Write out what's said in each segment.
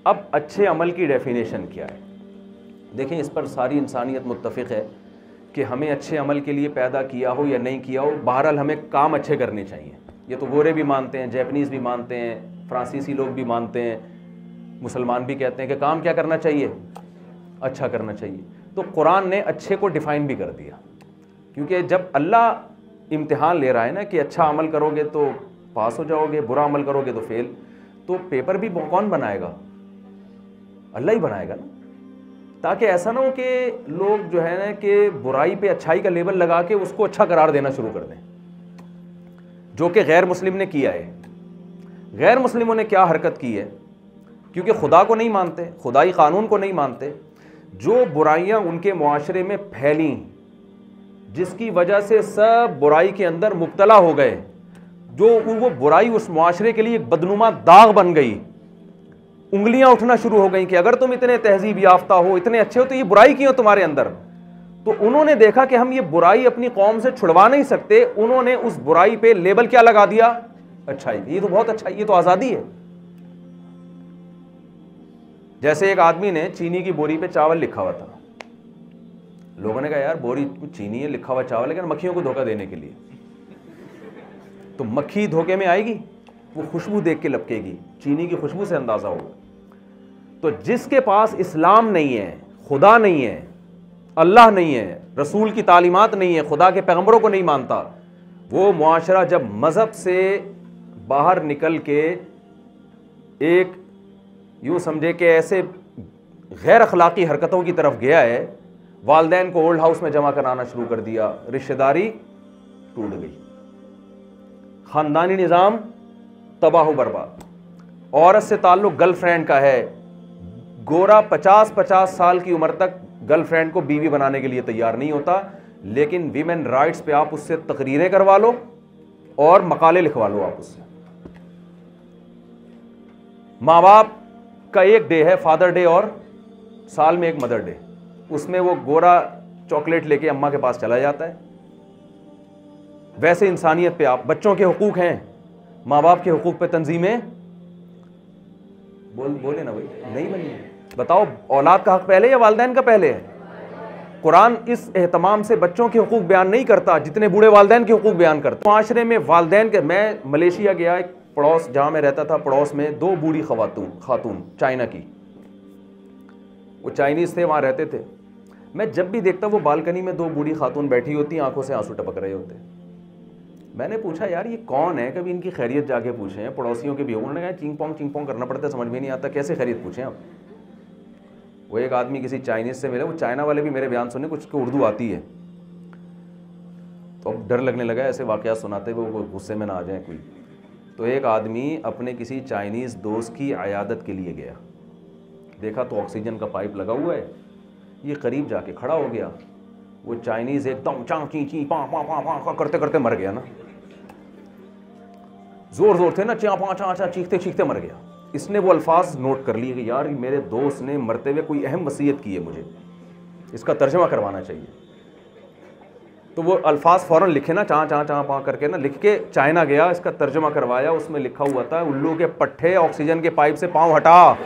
अब अच्छे अमल की डेफिनेशन क्या है? देखें, इस पर सारी इंसानियत मुत्तफ़िक़ है कि हमें अच्छे अमल के लिए पैदा किया हो या नहीं किया हो, बहरहाल हमें काम अच्छे करने चाहिए। ये तो गोरे भी मानते हैं, जैपनीज़ भी मानते हैं, फ्रांसीसी लोग भी मानते हैं, मुसलमान भी कहते हैं कि काम क्या करना चाहिए? अच्छा करना चाहिए। तो कुरान ने अच्छे को डिफ़ाइन भी कर दिया, क्योंकि जब अल्लाह इम्तिहान ले रहा है ना कि अच्छा अमल करोगे तो पास हो जाओगे, बुरा अमल करोगे तो फेल, तो पेपर भी कौन बनाएगा? अल्लाह ही बनाएगा ना, ताकि ऐसा ना हो कि लोग जो है ना कि बुराई पे अच्छाई का लेबल लगा के उसको अच्छा करार देना शुरू कर दें, जो कि गैर मुस्लिम ने किया है। गैर मुस्लिमों ने क्या हरकत की है? क्योंकि खुदा को नहीं मानते, खुदाई कानून को नहीं मानते, जो बुराइयां उनके मुआशरे में फैली, जिसकी वजह से सब बुराई के अंदर मुब्तला हो गए, जो वो बुराई उस मुआशरे के लिए एक बदनुमा दाग बन गई, उंगलियां उठना शुरू हो गई कि अगर तुम इतने तहजीब याफ्ता हो, इतने अच्छे हो, तो ये बुराई क्यों तुम्हारे अंदर? तो उन्होंने देखा कि हम ये बुराई अपनी कौम से छुड़वा नहीं सकते, उन्होंने उस बुराई पे लेबल क्या लगा दिया? अच्छाई। ये तो बहुत अच्छा, ये तो आज़ादी है। जैसे एक आदमी ने चीनी की बोरी पे चावल लिखा हुआ था, लोगों ने कहा यार बोरी चीनी है, लिखा हुआ चावल, लेकिन मक्खियों को धोखा देने के लिए। तो मक्खी धोखे में आएगी, वो खुशबू देख के लपकेगी, चीनी की खुशबू से अंदाजा होगा। तो जिसके पास इस्लाम नहीं है, खुदा नहीं है, अल्लाह नहीं है, रसूल की तालीमात नहीं है, खुदा के पैगंबरों को नहीं मानता, वो मुआशरा जब मजहब से बाहर निकल के एक यूँ समझे कि ऐसे गैर अखलाकी हरकतों की तरफ गया है, वालदैन को ओल्ड हाउस में जमा कराना शुरू कर दिया, रिश्तेदारी टूट गई, ख़ानदानी निज़ाम तबाह बर्बाद, औरत से ताल्लुक़ गर्लफ्रेंड का है, गोरा 50-50 साल की उम्र तक गर्लफ्रेंड को बीवी बनाने के लिए तैयार नहीं होता, लेकिन वीमेन राइट्स पे आप उससे तकरीरें करवा लो और मकाले लिखवा लो आप उससे। माँ बाप का एक डे है फादर डे और साल में एक मदर डे, उसमें वो गोरा चॉकलेट लेके अम्मा के पास चला जाता है। वैसे इंसानियत पे आप, बच्चों के हुकूक हैं, माँ बाप के हुकूक पे तंजीमें बोले ना भाई, नहीं बनी है। बताओ औलाद का हक पहले या वालिदैन का पहले है? कुरान इस एहतमाम से बच्चों के हुकूक बयान नहीं करता जितने बूढ़े वालिदैन के हुकूक बयान करता। माशरे में वालिदैन के, मैं मलेशिया गया, एक पड़ोस जहाँ मैं रहता था, पड़ोस में 2 बूढ़ी खातून चाइना की, वो चाइनीज़ थे, वहाँ रहते थे। मैं जब भी देखता वो बालकनी में 2 बूढ़ी खातून बैठी होती, आंखों से आंसू टपक रहे होते। मैंने पूछा यार ये कौन है, कभी इनकी खैरियत जाके पूछे हैं, पड़ोसियों के भी। उन्होंने कहा चिंग पोंग करना पड़ता है, समझ में नहीं आता कैसे खैरियत पूछें आप। वो एक आदमी किसी चाइनीज़ से मिले, वो चाइना वाले भी मेरे बयान सुने, कुछ को उर्दू आती है, तो अब डर लगने लगा ऐसे वाक़यात सुनाते हुए, वो गुस्से में ना आ जाए कोई। तो एक आदमी अपने किसी चाइनीज़ दोस्त की अयादत के लिए गया, देखा तो ऑक्सीजन का पाइप लगा हुआ है, ये करीब जाके खड़ा हो गया, वो चाइनीज़ एकदम चाँ ची ची पाँ पाँ पाँ पाँ करते करते मर गया ना, जोर जोर थे ना, चा पाँ चा चा चीखते चीखते मर गया। इसने वो अल्फाज नोट कर लिए कि यार मेरे दोस्त ने मरते हुए कोई अहम वसीयत की है, मुझे इसका तर्जमा करवाना चाहिए। तो वो अल्फाज फ़ौरन लिखे ना, चा चा चा पाँ करके ना लिख के चाइना गया, इसका तर्जमा करवाया। उसमें लिखा हुआ था, उल्लू के पट्टे ऑक्सीजन के पाइप से पाँव हटा।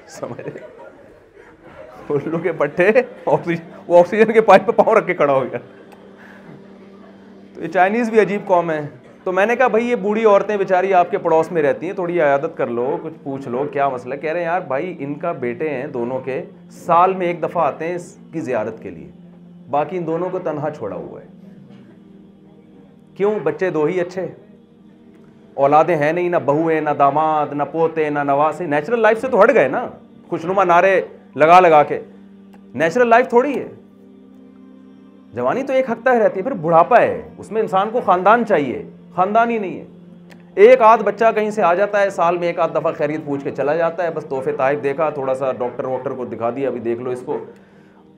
समझ, उल्लू के पट्टे वो ऑक्सीजन के पाइप पे पाँव रख के खड़ा हो गया। तो ये चाइनीज़ भी अजीब कौम है। तो मैंने कहा भाई ये बूढ़ी औरतें बेचारी आपके पड़ोस में रहती हैं, थोड़ी आयादत कर लो, कुछ पूछ लो क्या मसला। कह रहे हैं यार भाई इनका बेटे हैं दोनों के, साल में एक दफ़ा आते हैं इसकी ज़ियारत के लिए, बाकी इन दोनों को तन्हा छोड़ा हुआ है। क्यों? बच्चे 2 ही अच्छे, औलादें हैं नहीं, ना बहू है, ना दामाद, ना पोते, ना नवासे। नेचुरल लाइफ से तो हट गए ना, खुशनुमा नारे लगा लगा के। नेचुरल लाइफ थोड़ी है। जवानी तो एक हफ्ता रहती है, फिर बुढ़ापा है, उसमें इंसान को ख़ानदान चाहिए, ख़ानदान ही नहीं है। एक आध बच्चा कहीं से आ जाता है, साल में एक आध दफ़ा खैरियत पूछ के चला जाता है, बस तोहफे ताइफ देखा, थोड़ा सा डॉक्टर वॉक्टर को दिखा दिया, अभी देख लो इसको।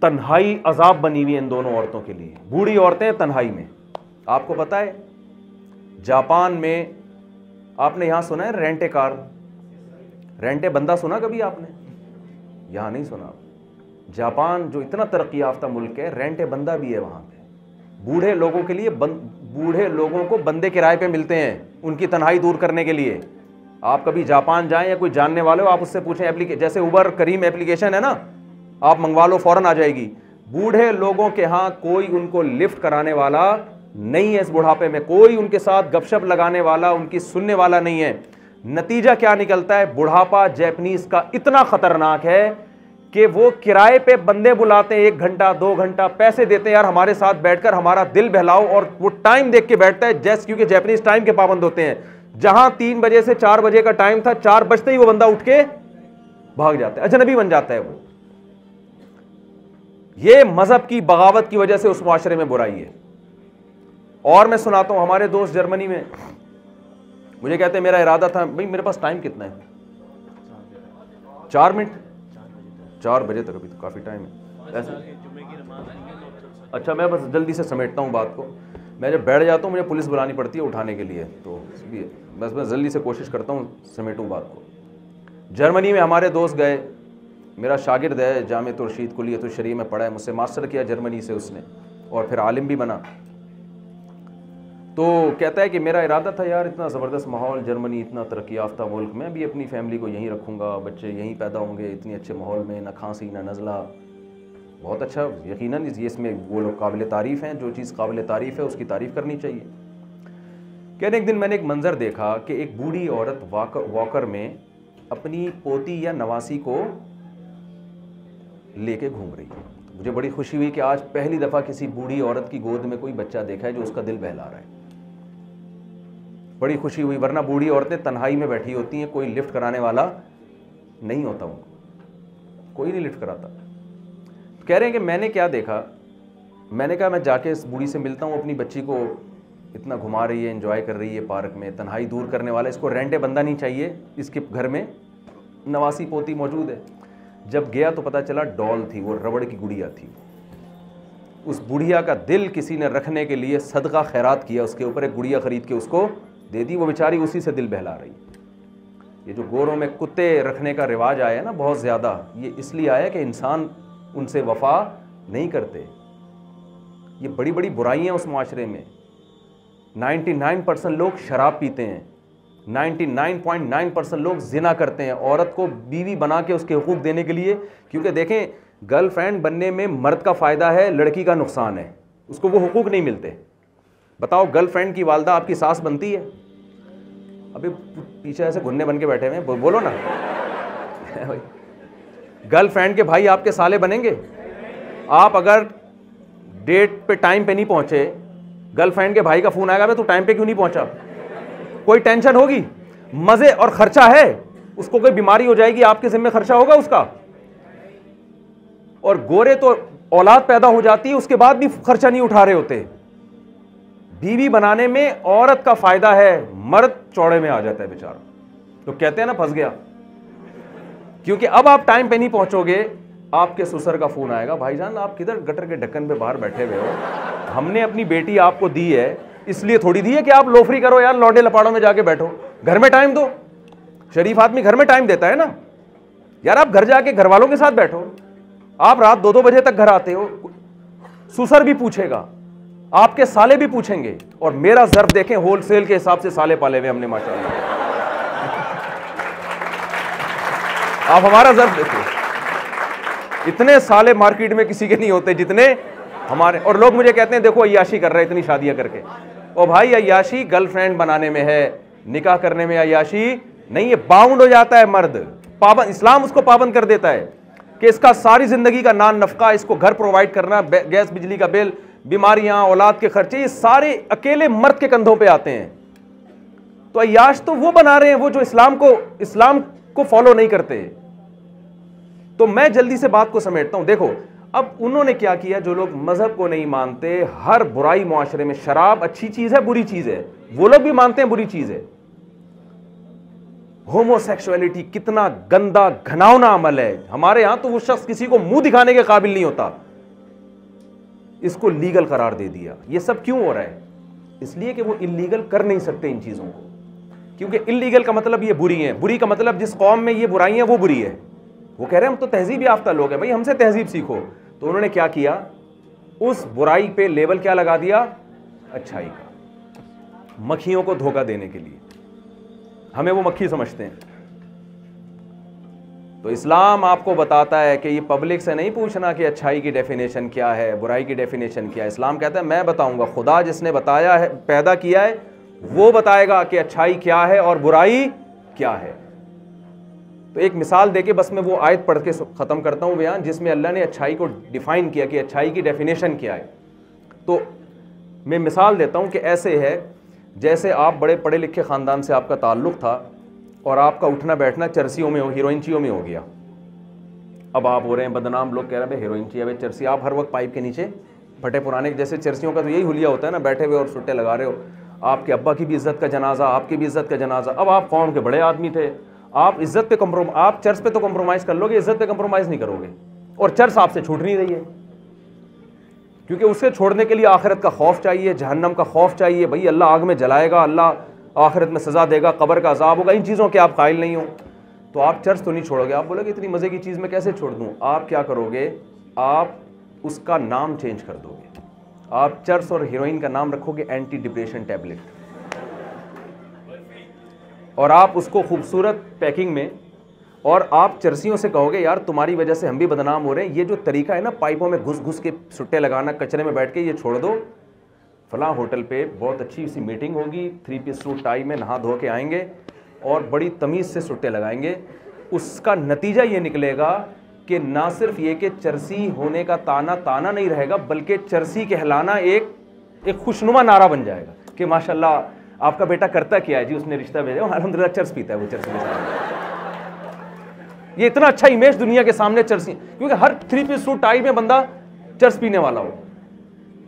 तन्हाई अजाब बनी हुई है इन दोनों औरतों के लिए, बूढ़ी औरतें तन्हाई में। आपको पता है जापान में, आपने यहाँ सुना है रेंटे कार, रेंटे बंदा सुना कभी आपने? यहाँ नहीं सुना। जापान जो इतना तरक्की याफ्ता मुल्क है, रेंटे बंदा भी है वहाँ पे। बूढ़े लोगों के लिए बूढ़े लोगों को बंदे किराए पे मिलते हैं, उनकी तन्हाई दूर करने के लिए। आप कभी जापान जाएं या कोई जानने वाले हो, आप उससे पूछें, जैसे उबर करीम एप्लीकेशन है ना, आप मंगवा लो, फौरन आ जाएगी। बूढ़े लोगों के यहाँ कोई उनको लिफ्ट कराने वाला नहीं है, इस बुढ़ापे में कोई उनके साथ गपशप लगाने वाला, उनकी सुनने वाला नहीं है। नतीजा क्या निकलता है, बुढ़ापा जैपनीज का इतना खतरनाक है कि वो किराए पे बंदे बुलाते हैं, 1 घंटा 2 घंटा पैसे देते हैं, यार हमारे साथ बैठकर हमारा दिल बहलाओ, और वो टाइम देख के बैठता है, जैसे क्योंकि जैपनीज टाइम के पाबंद होते हैं। जहां 3 बजे से 4 बजे का टाइम था, 4 बजते ही वो बंदा उठ के भाग जाता है, अजनबी बन जाता है वो। ये मजहब की बगावत की वजह से उस मुआशरे में बुराई है। और मैं सुनाता हूं, हमारे दोस्त जर्मनी में मुझे कहते हैं, मेरा इरादा था, भाई मेरे पास टाइम कितना है, 4 मिनट, 4 बजे तक, अभी तो काफी टाइम है ऐसे। अच्छा, मैं बस जल्दी से समेटता हूं बात को। मैं जब बैठ जाता हूं मुझे पुलिस बुलानी पड़ती है उठाने के लिए, तो इसलिए बस मैं जल्दी से कोशिश करता हूं समेटूं बात को। जर्मनी में हमारे दोस्त गए, मेरा शागिर्द है, जामिअतुल रशीद कुल्लियतुल शरीयह में पढ़ा है, मुझसे मास्टर किया जर्मनी से उसने, और फिर आलिम भी बना। तो कहता है कि मेरा इरादा था यार, इतना ज़बरदस्त माहौल, जर्मनी इतना तरक्की याफ्ता मुल्क, मैं भी अपनी फैमिली को यहीं रखूँगा, बच्चे यहीं पैदा होंगे, इतने अच्छे माहौल में, ना खांसी ना नज़ला, बहुत अच्छा। यकीनन ये इसमें वो लोग काबिल तारीफ़ हैं, जो चीज़ काबिल तारीफ़ है उसकी तारीफ़ करनी चाहिए। कहने एक दिन मैंने एक मंज़र देखा कि एक बूढ़ी औरत वॉकर में अपनी पोती या नवासी को लेके घूम रही है। मुझे बड़ी खुशी हुई कि आज पहली दफ़ा किसी बूढ़ी औरत की गोद में कोई बच्चा देखा है जो उसका दिल बहला रहा है। बड़ी खुशी हुई, वरना बूढ़ी औरतें तन्हाई में बैठी होती हैं, कोई लिफ्ट कराने वाला नहीं होता, उनको कोई नहीं लिफ्ट कराता। कह रहे हैं कि मैंने क्या देखा, मैंने कहा मैं जाके इस बूढ़ी से मिलता हूँ, अपनी बच्ची को इतना घुमा रही है, एंजॉय कर रही है पार्क में, तन्हाई दूर करने वाला, इसको रेंटे बंदा नहीं चाहिए, इसके घर में नवासी पोती मौजूद है। जब गया तो पता चला डॉल थी, वो रबड़ की गुड़िया थी। उस बुढ़िया का दिल किसी ने रखने के लिए सदका खैरात किया, उसके ऊपर एक गुड़िया खरीद के उसको दे दी, वो बेचारी उसी से दिल बहला रही। ये जो गोरों में कुत्ते रखने का रिवाज आया ना बहुत ज़्यादा, ये इसलिए आया कि इंसान उनसे वफा नहीं करते। ये बड़ी बड़ी बुराइयाँ उस माशरे में। 99% लोग शराब पीते हैं, 99.9% लोग जिना करते हैं, औरत को बीवी बना के उसके हुकूक देने के लिए। क्योंकि देखें, गर्लफ्रेंड बनने में मर्द का फ़ायदा है, लड़की का नुकसान है, उसको वो हुकूक नहीं मिलते। बताओ, गर्लफ्रेंड की वालदा आपकी सास बनती है? अभी पीछे ऐसे घुन्ने बन के बैठे हुए हैं, बोलो ना गर्लफ्रेंड के भाई आपके साले बनेंगे? आप अगर डेट पे टाइम पे नहीं पहुंचे, गर्लफ्रेंड के भाई का फोन आएगा, मैं तू टाइम पे क्यों नहीं पहुंचा? कोई टेंशन होगी? मजे और खर्चा है, उसको कोई बीमारी हो जाएगी, आपके जिम्मे खर्चा होगा उसका। और गोरे तो औलाद पैदा हो जाती है, उसके बाद भी खर्चा नहीं उठा रहे होते। बीवी बनाने में औरत का फायदा है, मर्द चौड़े में आ जाता है बेचारा। तो कहते हैं ना, फंस गया। क्योंकि अब आप टाइम पे नहीं पहुंचोगे, आपके ससुर का फोन आएगा, भाईजान आप किधर गटर के ढक्कन पे बाहर बैठे हुए हो, हमने अपनी बेटी आपको दी है, इसलिए थोड़ी दी है कि आप लोफरी करो यार, लौंडे लपाड़ों में जाके बैठो, घर में टाइम दो। शरीफ आदमी घर में टाइम देता है ना यार, आप घर जाके घर वालों के साथ बैठो। आप रात 2-2 बजे तक घर आते हो, ससुर भी पूछेगा, आपके साले भी पूछेंगे। और मेरा ज़र्फ देखें, होलसेल के हिसाब से साले पाले हुए हमने माशाल्लाह। आप हमारा ज़र्फ देखो, इतने साले मार्केट में किसी के नहीं होते जितने हमारे। और लोग मुझे कहते हैं देखो अय्याशी कर रहे हैं इतनी शादियां करके। ओ भाई, अय्याशी गर्लफ्रेंड बनाने में है, निकाह करने में अय्याशी नहीं है। बाउंड हो जाता है मर्द, पाबंद, इस्लाम उसको पाबंद कर देता है कि इसका सारी जिंदगी का नान नफका, इसको घर प्रोवाइड करना, गैस बिजली का बिल, बीमारियां, औलाद के खर्चे, ये सारे अकेले मर्द के कंधों पे आते हैं। तो अय्याश तो वो बना रहे हैं वो जो इस्लाम को फॉलो नहीं करते। तो मैं जल्दी से बात को समेटता हूं। देखो, अब उन्होंने क्या किया, जो लोग मजहब को नहीं मानते, हर बुराई मुआशरे में, शराब अच्छी चीज है बुरी चीज है, वो लोग भी मानते हैं बुरी चीज है। होमोसेक्सुअलिटी कितना गंदा घिनौना अमल है, हमारे यहां तो वो शख्स किसी को मुंह दिखाने के काबिल नहीं होता, इसको लीगल करार दे दिया। ये सब क्यों हो रहा है? इसलिए कि वो इलीगल कर नहीं सकते इन चीजों को, क्योंकि इलीगल का मतलब ये बुरी है, बुरी का मतलब जिस कौम में ये बुराइयां वो बुरी है। वो कह रहे हैं हम तो तहजीब याफ्ता लोग हैं, भाई हमसे तहजीब सीखो। तो उन्होंने क्या किया, उस बुराई पे लेबल क्या लगा दिया, अच्छाई का, मक्खियों को धोखा देने के लिए। हमें वो मक्खी समझते हैं। तो इस्लाम आपको बताता है कि ये पब्लिक से नहीं पूछना कि अच्छाई की डेफिनेशन क्या है, बुराई की डेफिनेशन क्या है। इस्लाम कहता है मैं बताऊंगा, खुदा जिसने बताया है, पैदा किया है, वो बताएगा कि अच्छाई क्या है और बुराई क्या है। तो एक मिसाल देके बस मैं वो आयत पढ़ के ख़त्म करता हूँ बयान, जिसमें अल्लाह ने अच्छाई को डिफ़ाइन किया कि अच्छाई की डेफिनेशन क्या है। तो मैं मिसाल देता हूँ कि ऐसे है जैसे आप बड़े पढ़े लिखे ख़ानदान से आपका ताल्लुक़ था और आपका उठना बैठना चर्सियों में, हीरोइनचियों में हो गया। अब आप हो रहे हैं बदनाम, लोग कह रहे हैं हीरोइनची है, चर्सी। आप हर वक्त पाइप के नीचे फटे पुराने, जैसे चर्सियों का तो यही हुलिया होता है ना, बैठे हुए और सुट्टे लगा रहे हो। आपके अब्बा की भी इज़्ज़त का जनाजा, आपकी भी इज़्ज़त का जनाजा। अब आप कौम के बड़े आदमी थे, आप इज़्ज़त पे आप चर्च पे तो कम्प्रोमाइज़ कर लोगे, इज़्ज़त पे कम्प्रोमाइज़ नहीं करोगे। और चर्च आपसे छूट नहीं रही है, क्योंकि उसे छोड़ने के लिए आखिरत का खौफ चाहिए, जहन्नम का खौफ चाहिए। भाई अल्लाह आग में जलाएगा, अल्लाह आखिरत में सज़ा देगा, कब्र का अजाब होगा, इन चीज़ों के आप कायल नहीं हो, तो आप चर्च तो नहीं छोड़ोगे। आप बोलोगे इतनी मज़े की चीज़ मैं कैसे छोड़ दूँ। आप क्या करोगे, आप उसका नाम चेंज कर दोगे। आप चर्च और हीरोइन का नाम रखोगे एंटी डिप्रेशन टैबलेट, और आप उसको खूबसूरत पैकिंग में, और आप चर्सियों से कहोगे यार तुम्हारी वजह से हम भी बदनाम हो रहे हैं, ये जो तरीका है ना पाइपों में घुस घुस के सुट्टे लगाना, कचरे में बैठ के, ये छोड़ दो। फलां होटल पे बहुत अच्छी सी मीटिंग होगी, 3 पीस सूट टाई में नहा धो के आएंगे और बड़ी तमीज़ से सुट्टे लगाएंगे। उसका नतीजा ये निकलेगा कि ना सिर्फ ये कि चर्सी होने का ताना ताना नहीं रहेगा, बल्कि चर्सी कहलाना एक खुशनुमा नारा बन जाएगा कि माशाल्लाह आपका बेटा करता क्या है जी, उसने रिश्ता भेजा, अल्हम्दुलिल्लाह चर्च पीता है वो, चर्च में ये इतना अच्छा इमेज दुनिया के सामने चर्सी, क्योंकि हर 3 पीस सूट टाई में बंदा चर्च पीने वाला हो।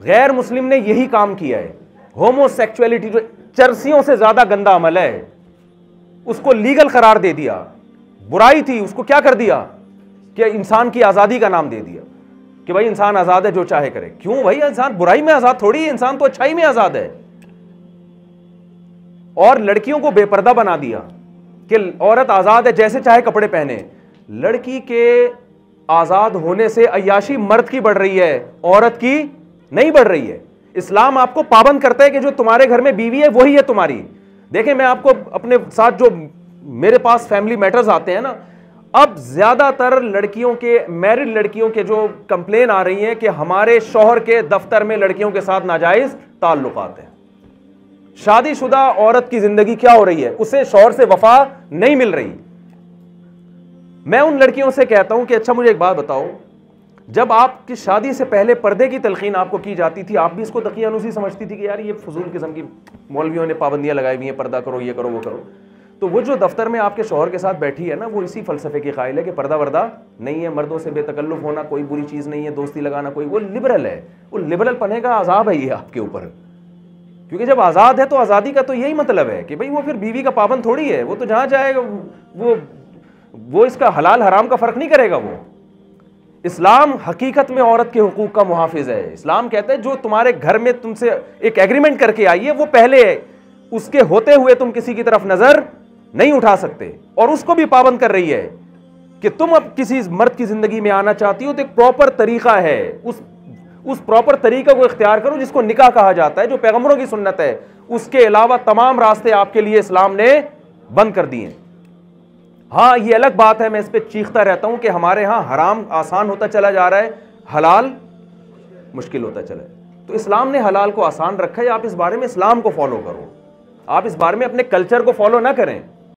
गैर मुस्लिम ने यही काम किया है। होमोसेक्सुअलिटी जो चर्सियों से ज्यादा गंदा अमल है, उसको लीगल करार दे दिया। बुराई थी, उसको क्या कर दिया कि इंसान की आजादी का नाम दे दिया कि भाई इंसान आजाद है, जो चाहे करे। क्यों भाई, इंसान बुराई में आजाद थोड़ी है, इंसान तो अच्छाई में आजाद है। और लड़कियों को बेपर्दा बना दिया कि औरत आजाद है, जैसे चाहे कपड़े पहने। लड़की के आजाद होने से अय्याशी मर्द की बढ़ रही है, औरत की नहीं बढ़ रही है। इस्लाम आपको पाबंद करता है कि जो तुम्हारे घर में बीवी है वही है तुम्हारी। देखें, मैं आपको अपने साथ जो मेरे पास फैमिली मैटर्स आते हैं ना, अब ज्यादातर लड़कियों के, मैरिड लड़कियों के जो कंप्लेन आ रही हैं कि हमारे शौहर के दफ्तर में लड़कियों के साथ नाजायज ताल्लुकात हैं। शादीशुदा औरत की जिंदगी क्या हो रही है, उसे शौहर से वफा नहीं मिल रही। मैं उन लड़कियों से कहता हूं कि अच्छा मुझे एक बात बताओ, जब आपकी शादी से पहले पर्दे की तलकीन आपको की जाती थी, आप भी इसको दकियानूसी समझती थी कि यार ये फजूल किस्म की मौलवियों ने पाबंदियां लगाई हुई हैं, पर्दा करो, ये करो, वो करो। तो वो जो दफ्तर में आपके शौहर के साथ बैठी है ना, वो इसी फलसफे की कायल है कि पर्दा वर्दा नहीं है, मर्दों से बेतकल्लुफ होना कोई बुरी चीज़ नहीं है, दोस्ती लगाना कोई, वो लिबरल है। वो लिबरल पने का अजाब है ये आपके ऊपर, क्योंकि जब आज़ाद है तो आज़ादी का तो यही मतलब है कि भाई वो फिर बीवी का पाबंद थोड़ी है, वो तो जहाँ जाएगा वो इसका हलाल हराम का फ़र्क नहीं करेगा। वो इस्लाम हकीकत में औरत के हुकूक का मुहाफिज है। इस्लाम कहता है जो तुम्हारे घर में तुमसे एक एग्रीमेंट करके आई है वो पहले है, उसके होते हुए तुम किसी की तरफ नजर नहीं उठा सकते, और उसको भी पाबंद कर रही है कि तुम अब किसी मर्द की जिंदगी में आना चाहती हो तो एक प्रॉपर तरीका है, उस प्रॉपर तरीका को इख्तियार करो जिसको निकाह कहा जाता है, जो पैगंबरों की सुन्नत है। उसके अलावा तमाम रास्ते आपके लिए इस्लाम ने बंद कर दिए। हाँ, ये अलग बात है, मैं इस पर चीखता रहता हूं कि हमारे यहाँ हराम आसान होता चला जा रहा है, हलाल मुश्किल होता चला है। तो इस्लाम ने हलाल को आसान रखा है। आप इस बारे में इस्लाम को फॉलो करो, आप इस बारे में अपने कल्चर को फॉलो ना करें।